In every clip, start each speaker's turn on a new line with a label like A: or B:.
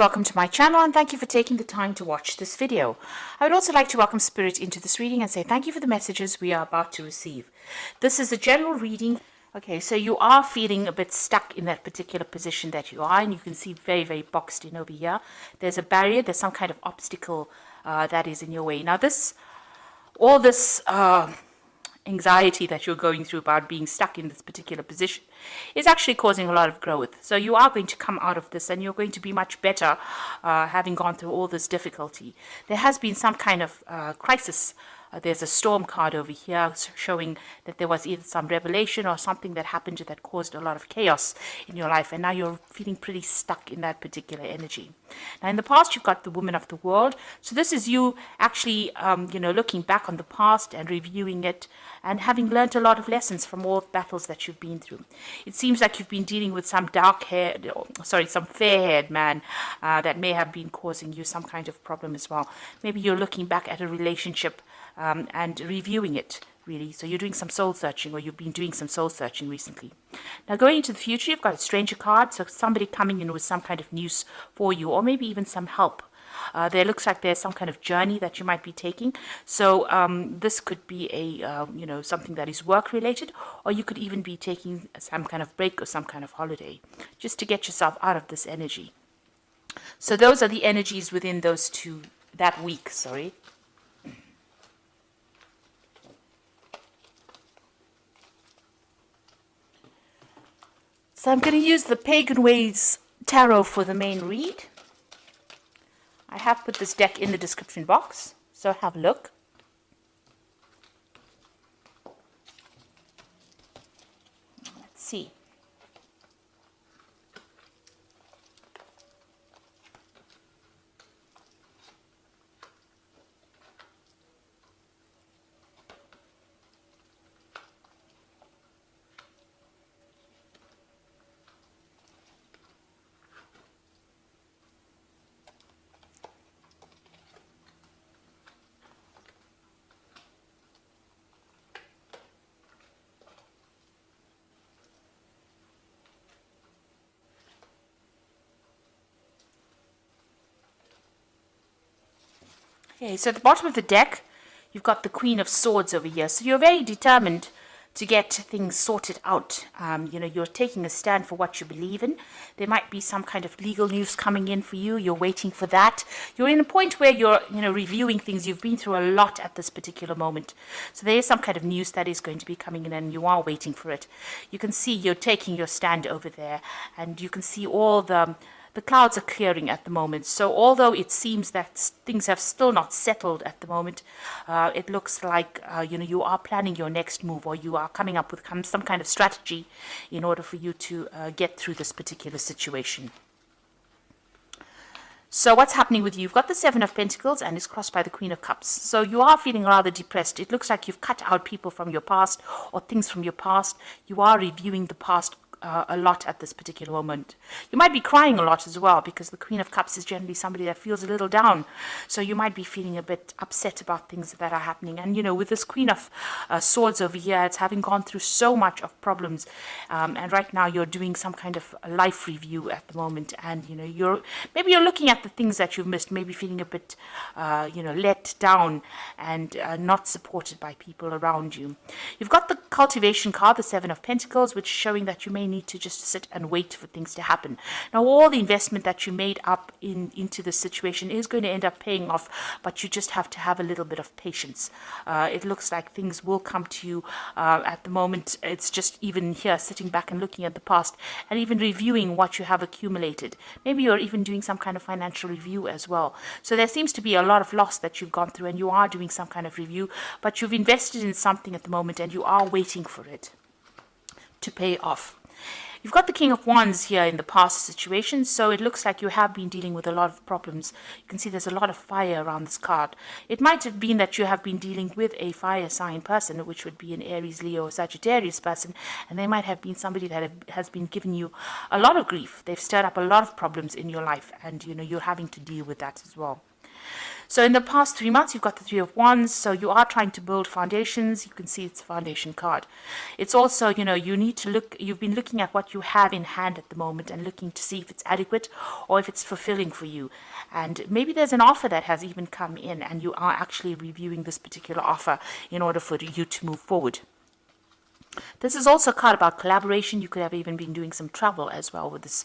A: Welcome to my channel and thank you for taking the time to watch this video. I would also like to welcome Spirit into this reading and say thank you for the messages we are about to receive. This is a general reading. Okay, so you are feeling a bit stuck in that particular position that you are, and you can see very boxed in over here. There's a barrier, there's some kind of obstacle that is in your way. Now all this anxiety that you're going through about being stuck in this particular position is actually causing a lot of growth. So you are going to come out of this and you're going to be much better having gone through all this difficulty. There has been some kind of crisis. There's a storm card over here showing that there was either some revelation or something that happened that caused a lot of chaos in your life, and now you're feeling pretty stuck in that particular energy. Now in the past you've got the Woman of the World, so this is you actually looking back on the past and reviewing it and having learned a lot of lessons from all the battles that you've been through. It seems like you've been dealing with some some fair-haired man that may have been causing you some kind of problem as well. Maybe you're looking back at a relationship and reviewing it, really. So you're doing some soul searching, or you've been doing some soul searching recently. Now going into the future, you've got a stranger card, so somebody coming in with some kind of news for you, or maybe even some help. There looks like there's some kind of journey that you might be taking. So this could be a something that is work related, or you could even be taking some kind of break or some kind of holiday just to get yourself out of this energy. So those are the energies within that week. So I'm going to use the Pagan Ways Tarot for the main read. I have put this deck in the description box, so have a look. Let's see. Okay, so at the bottom of the deck, you've got the Queen of Swords over here. So you're very determined to get things sorted out. You're taking a stand for what you believe in. There might be some kind of legal news coming in for you. You're waiting for that. You're in a point where you're, reviewing things. You've been through a lot at this particular moment. So there is some kind of news that is going to be coming in, and you are waiting for it. You can see you're taking your stand over there, and you can see all the clouds are clearing at the moment. So although it seems that things have still not settled at the moment, it looks like you are planning your next move, or you are coming up with some kind of strategy in order for you to get through this particular situation. So what's happening with you? You've got the Seven of Pentacles and it's crossed by the Queen of Cups. So you are feeling rather depressed. It looks like you've cut out people from your past or things from your past. You are reviewing the past a lot at this particular moment. You might be crying a lot as well, because the Queen of Cups is generally somebody that feels a little down. So you might be feeling a bit upset about things that are happening. And with this Queen of Swords over here, it's having gone through so much of problems, and right now you're doing some kind of life review at the moment, and you're looking at the things that you've missed, maybe feeling a bit let down and not supported by people around you. You've got the Cultivation card, the Seven of Pentacles, which is showing that you may need to just sit and wait for things to happen. Now all the investment that you made up into this situation is going to end up paying off, but you just have to have a little bit of patience. It looks like things will come to you. At the moment it's just even here sitting back and looking at the past and even reviewing what you have accumulated. Maybe you're even doing some kind of financial review as well. So there seems to be a lot of loss that you've gone through, and you are doing some kind of review, but you've invested in something at the moment and you are waiting for it to pay off. You've got the King of Wands here in the past situation, so it looks like you have been dealing with a lot of problems. You can see there's a lot of fire around this card. It might have been that you have been dealing with a fire sign person, which would be an Aries, Leo, or Sagittarius person, and they might have been somebody that has been giving you a lot of grief. They've stirred up a lot of problems in your life, and you're having to deal with that as well. So in the past 3 months, you've got the Three of Wands. So you are trying to build foundations. You can see it's a foundation card. It's also, you need to look, you've been looking at what you have in hand at the moment and looking to see if it's adequate or if it's fulfilling for you. And maybe there's an offer that has even come in and you are actually reviewing this particular offer in order for you to move forward. This is also a card about collaboration. You could have even been doing some travel as well with this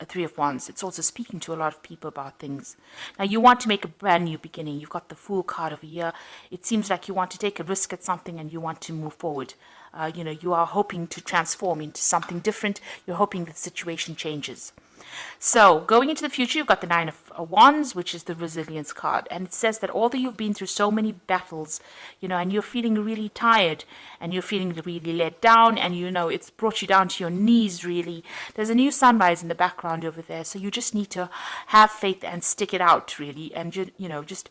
A: Three of Wands. It's also speaking to a lot of people about things. Now, you want to make a brand new beginning. You've got the Fool card over here. It seems like you want to take a risk at something and you want to move forward. You are hoping to transform into something different. You're hoping the situation changes. So going into the future, you've got the Nine of Wands, which is the resilience card. And it says that although you've been through so many battles, and you're feeling really tired and you're feeling really let down and, it's brought you down to your knees, really. There's a new sunrise in the background over there. So you just need to have faith and stick it out, really. And, just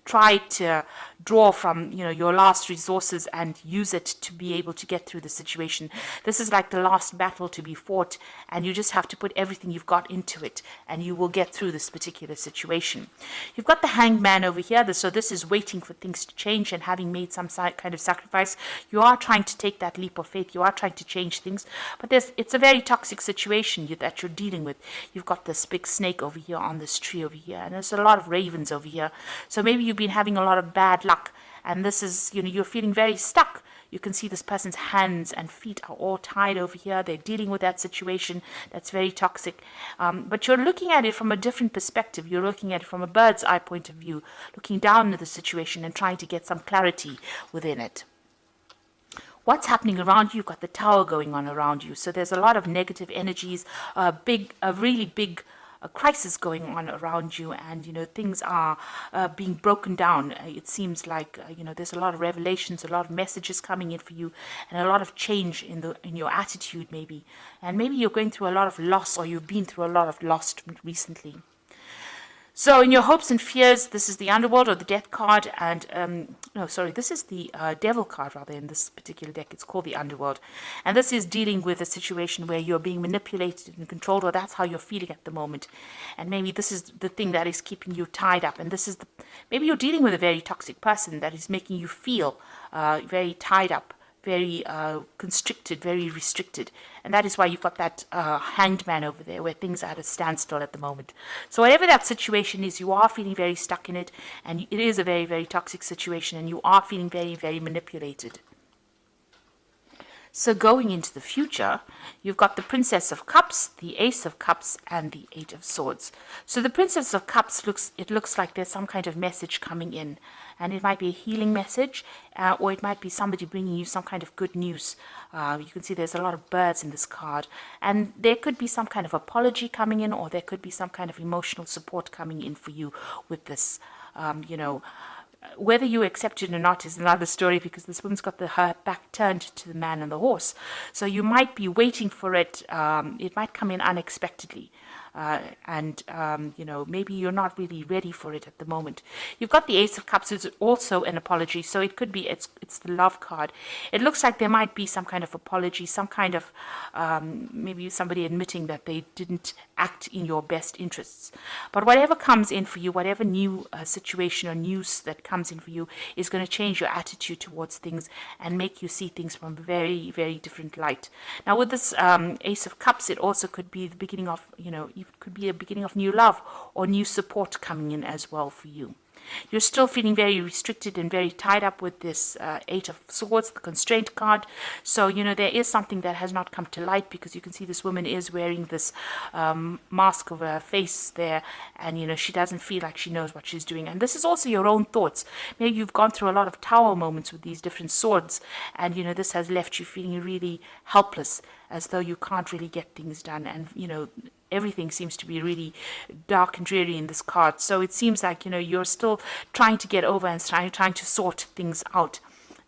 A: try to draw from, your last resources and use it to be able to get through the situation. This is like the last battle to be fought, and you just have to put everything you've got into it and you will get through this particular situation. You've got the Hanged Man over here, so this is waiting for things to change, and having made some kind of sacrifice, you are trying to take that leap of faith. You are trying to change things, but it's a very toxic situation that you're dealing with. You've got this big snake over here on this tree over here, and there's a lot of ravens over here. So maybe you've been having a lot of bad luck, and this is, you're feeling very stuck. You can see this person's hands and feet are all tied over here. They're dealing with that situation that's very toxic. But you're looking at it from a different perspective. You're looking at it from a bird's eye point of view, looking down at the situation and trying to get some clarity within it. What's happening around you? You've got the Tower going on around you. So there's a lot of negative energies, a really big a crisis going on around you, and things are being broken down. It seems like there's a lot of revelations, a lot of messages coming in for you, and a lot of change in your attitude, maybe. And maybe you're going through a lot of loss, or you've been through a lot of loss recently. So in your hopes and fears, this is the Underworld or the Death card, and this is the Devil card rather in this particular deck. It's called the Underworld, and this is dealing with a situation where you're being manipulated and controlled, or that's how you're feeling at the moment. And maybe this is the thing that is keeping you tied up, and this is maybe you're dealing with a very toxic person that is making you feel very tied up, very constricted, very restricted. And that is why you've got that Hanged Man over there, where things are at a standstill at the moment. So whatever that situation is, you are feeling very stuck in it, and it is a very, very toxic situation, and you are feeling very, very manipulated. So going into the future, you've got the Princess of Cups, the Ace of Cups, and the Eight of Swords. So the Princess of Cups looks like there's some kind of message coming in, and it might be a healing message, or it might be somebody bringing you some kind of good news. You can see there's a lot of birds in this card, and there could be some kind of apology coming in, or there could be some kind of emotional support coming in for you with this, Whether you accept it or not is another story, because this woman's got her back turned to the man and the horse. So you might be waiting for it. It might come in unexpectedly. Maybe you're not really ready for it at the moment. You've got the Ace of Cups, is also an apology. So it could be it's the Love card. It looks like there might be some kind of apology, some kind of maybe somebody admitting that they didn't act in your best interests. But whatever comes in for you, whatever new situation or news that comes in for you, is going to change your attitude towards things and make you see things from a very, very different light. Now with this Ace of Cups, it also could be the beginning of, it could be a beginning of new love or new support coming in as well for you. You're still feeling very restricted and very tied up with this Eight of Swords, the constraint card. So, there is something that has not come to light, because you can see this woman is wearing this mask over her face there, and, she doesn't feel like she knows what she's doing. And this is also your own thoughts. Maybe you've gone through a lot of tower moments with these different swords, and, this has left you feeling really helpless, as though you can't really get things done. And, everything seems to be really dark and dreary in this card. So it seems like, you're still trying to get over and trying to sort things out.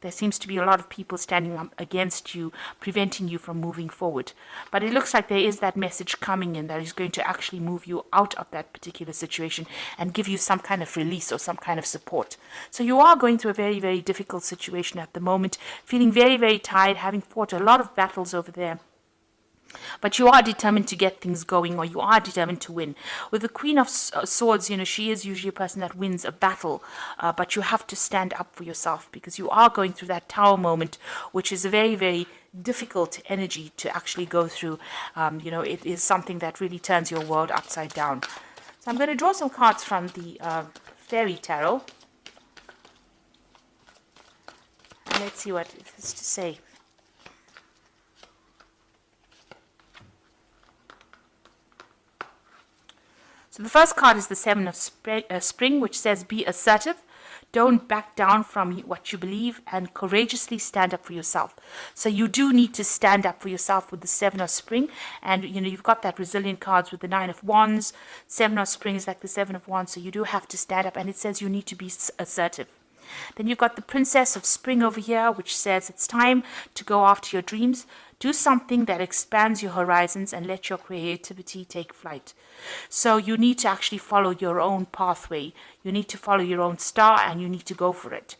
A: There seems to be a lot of people standing up against you, preventing you from moving forward. But it looks like there is that message coming in that is going to actually move you out of that particular situation and give you some kind of release or some kind of support. So you are going through a very, very difficult situation at the moment, feeling very, very tired, having fought a lot of battles over there. But you are determined to get things going, or you are determined to win. With the Queen of Swords, she is usually a person that wins a battle, but you have to stand up for yourself, because you are going through that tower moment, which is a very, very difficult energy to actually go through. It is something that really turns your world upside down. So I'm going to draw some cards from the Fairy Tarot. And let's see what it has to say. So the first card is the Seven of Spring, which says be assertive. Don't back down from what you believe, and courageously stand up for yourself. So you do need to stand up for yourself with the Seven of Spring. And, you've got that resilient cards with the Nine of Wands. Seven of Spring is like the Seven of Wands. So you do have to stand up, and it says you need to be assertive. Then you've got the Princess of Spring over here, which says it's time to go after your dreams. Do something that expands your horizons and let your creativity take flight. So you need to actually follow your own pathway. You need to follow your own star, and you need to go for it.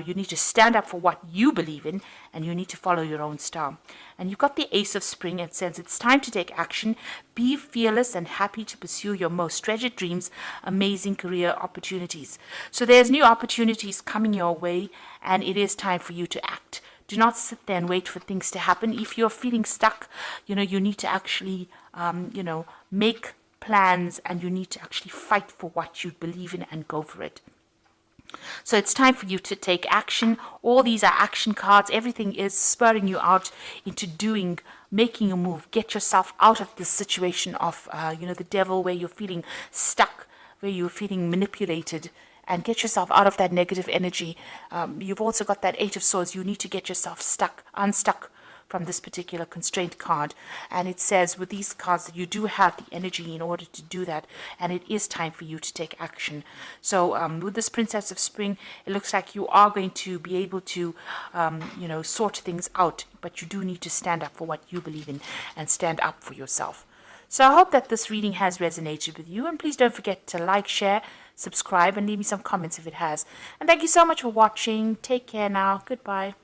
A: You need to stand up for what you believe in, and you need to follow your own star. And you've got the Ace of Spring. It says it's time to take action. Be fearless and happy to pursue your most treasured dreams, amazing career opportunities. So there's new opportunities coming your way, and it is time for you to act. Do not sit there and wait for things to happen. If you're feeling stuck, you need to actually, make plans, and you need to actually fight for what you believe in and go for it. So it's time for you to take action. All these are action cards. Everything is spurring you out into making a move. Get yourself out of this situation of, the devil, where you're feeling stuck, where you're feeling manipulated, and get yourself out of that negative energy. You've also got that Eight of Swords. You need to get yourself unstuck from this particular constraint card. And it says with these cards that you do have the energy in order to do that, and it is time for you to take action. So with this Princess of Spring, it looks like you are going to be able to sort things out, but you do need to stand up for what you believe in and stand up for yourself. So I hope that this reading has resonated with you, and please don't forget to like, share, subscribe, and leave me some comments if it has. And thank you so much for watching. Take care now. Goodbye.